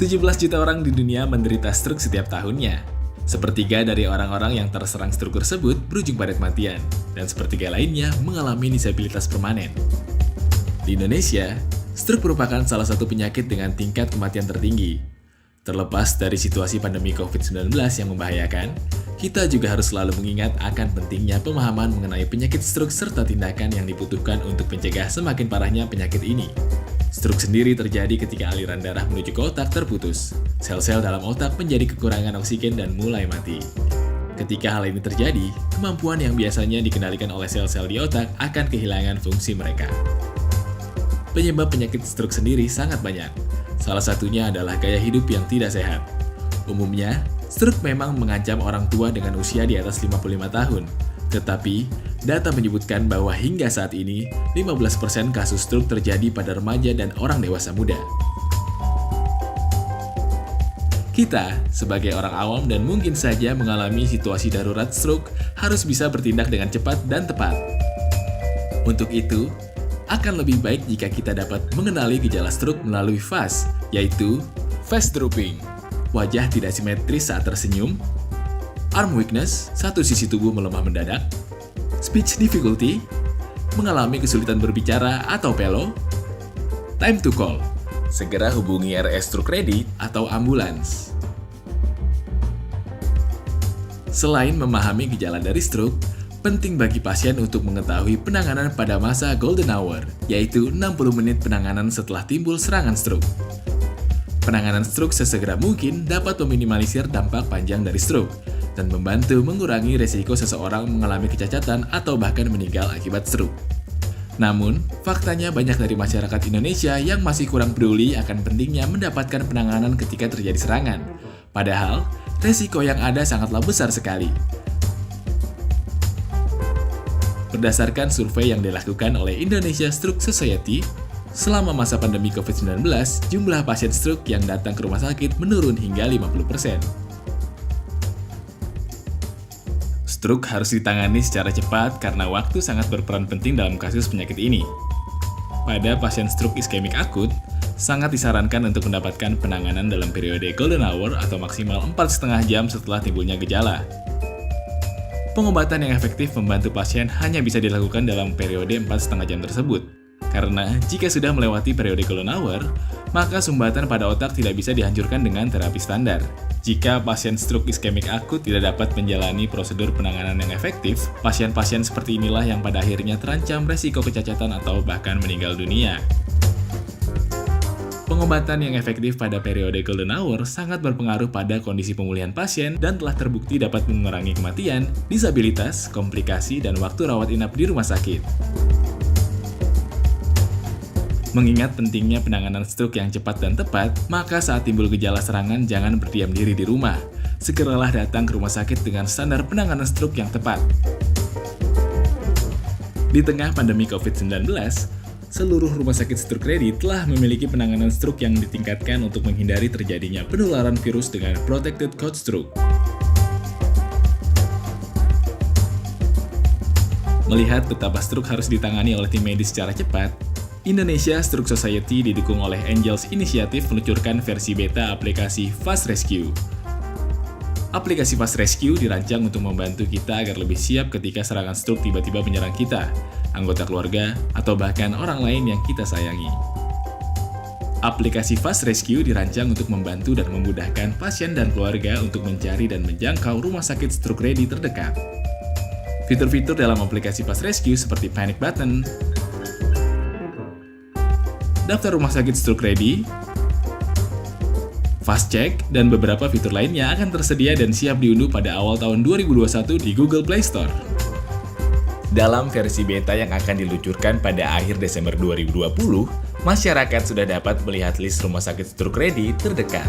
17 juta orang di dunia menderita stroke setiap tahunnya. Sepertiga dari orang-orang yang terserang stroke tersebut berujung pada kematian, dan sepertiga lainnya mengalami disabilitas permanen. Di Indonesia, stroke merupakan salah satu penyakit dengan tingkat kematian tertinggi. Terlepas dari situasi pandemi COVID-19 yang membahayakan, kita juga harus selalu mengingat akan pentingnya pemahaman mengenai penyakit stroke serta tindakan yang dibutuhkan untuk mencegah semakin parahnya penyakit ini. Stroke sendiri terjadi ketika aliran darah menuju ke otak terputus. Sel-sel dalam otak menjadi kekurangan oksigen dan mulai mati. Ketika hal ini terjadi, kemampuan yang biasanya dikendalikan oleh sel-sel di otak akan kehilangan fungsi mereka. Penyebab penyakit stroke sendiri sangat banyak. Salah satunya adalah gaya hidup yang tidak sehat. Umumnya, stroke memang mengancam orang tua dengan usia di atas 55 tahun. Tetapi, data menyebutkan bahwa hingga saat ini, 15% kasus stroke terjadi pada remaja dan orang dewasa muda. Kita, sebagai orang awam dan mungkin saja mengalami situasi darurat stroke, harus bisa bertindak dengan cepat dan tepat. Untuk itu, akan lebih baik jika kita dapat mengenali gejala stroke melalui FAS, yaitu face drooping, wajah tidak simetris saat tersenyum, arm weakness, satu sisi tubuh melemah mendadak, speech difficulty, mengalami kesulitan berbicara atau pelo, time to call, segera hubungi RS Stroke Ready atau ambulans. Selain memahami gejala dari stroke, penting bagi pasien untuk mengetahui penanganan pada masa golden hour, yaitu 60 menit penanganan setelah timbul serangan stroke. Penanganan stroke sesegera mungkin dapat meminimalisir dampak panjang dari stroke dan membantu mengurangi resiko seseorang mengalami kecacatan atau bahkan meninggal akibat stroke. Namun, faktanya banyak dari masyarakat Indonesia yang masih kurang peduli akan pentingnya mendapatkan penanganan ketika terjadi serangan. Padahal, resiko yang ada sangatlah besar sekali. Berdasarkan survei yang dilakukan oleh Indonesia Stroke Society, selama masa pandemi COVID-19, jumlah pasien stroke yang datang ke rumah sakit menurun hingga 50%. Stroke harus ditangani secara cepat karena waktu sangat berperan penting dalam kasus penyakit ini. Pada pasien stroke iskemik akut, sangat disarankan untuk mendapatkan penanganan dalam periode golden hour atau maksimal 4,5 jam setelah timbulnya gejala. Pengobatan yang efektif membantu pasien hanya bisa dilakukan dalam periode 4,5 jam tersebut. Karena jika sudah melewati periode golden hour, maka sumbatan pada otak tidak bisa dihancurkan dengan terapi standar. Jika pasien stroke iskemik akut tidak dapat menjalani prosedur penanganan yang efektif, pasien-pasien seperti inilah yang pada akhirnya terancam resiko kecacatan atau bahkan meninggal dunia. Pengobatan yang efektif pada periode golden hour sangat berpengaruh pada kondisi pemulihan pasien dan telah terbukti dapat mengurangi kematian, disabilitas, komplikasi, dan waktu rawat inap di rumah sakit. Mengingat pentingnya penanganan stroke yang cepat dan tepat, maka saat timbul gejala serangan jangan berdiam diri di rumah. Segeralah datang ke rumah sakit dengan standar penanganan stroke yang tepat. Di tengah pandemi COVID-19, seluruh rumah sakit Stroke Ready telah memiliki penanganan stroke yang ditingkatkan untuk menghindari terjadinya penularan virus dengan Protected Code Stroke. Melihat betapa stroke harus ditangani oleh tim medis secara cepat, Indonesia Stroke Society didukung oleh Angels Initiative meluncurkan versi beta aplikasi Fast Rescue. Aplikasi Fast Rescue dirancang untuk membantu kita agar lebih siap ketika serangan stroke tiba-tiba menyerang kita, anggota keluarga, atau bahkan orang lain yang kita sayangi. Aplikasi Fast Rescue dirancang untuk membantu dan memudahkan pasien dan keluarga untuk mencari dan menjangkau rumah sakit Stroke Ready terdekat. Fitur-fitur dalam aplikasi Fast Rescue seperti Panic Button, daftar rumah sakit Stroke Ready, Fast Check, dan beberapa fitur lainnya akan tersedia dan siap diunduh pada awal tahun 2021 di Google Play Store. Dalam versi beta yang akan diluncurkan pada akhir Desember 2020, masyarakat sudah dapat melihat list rumah sakit Stroke Ready terdekat.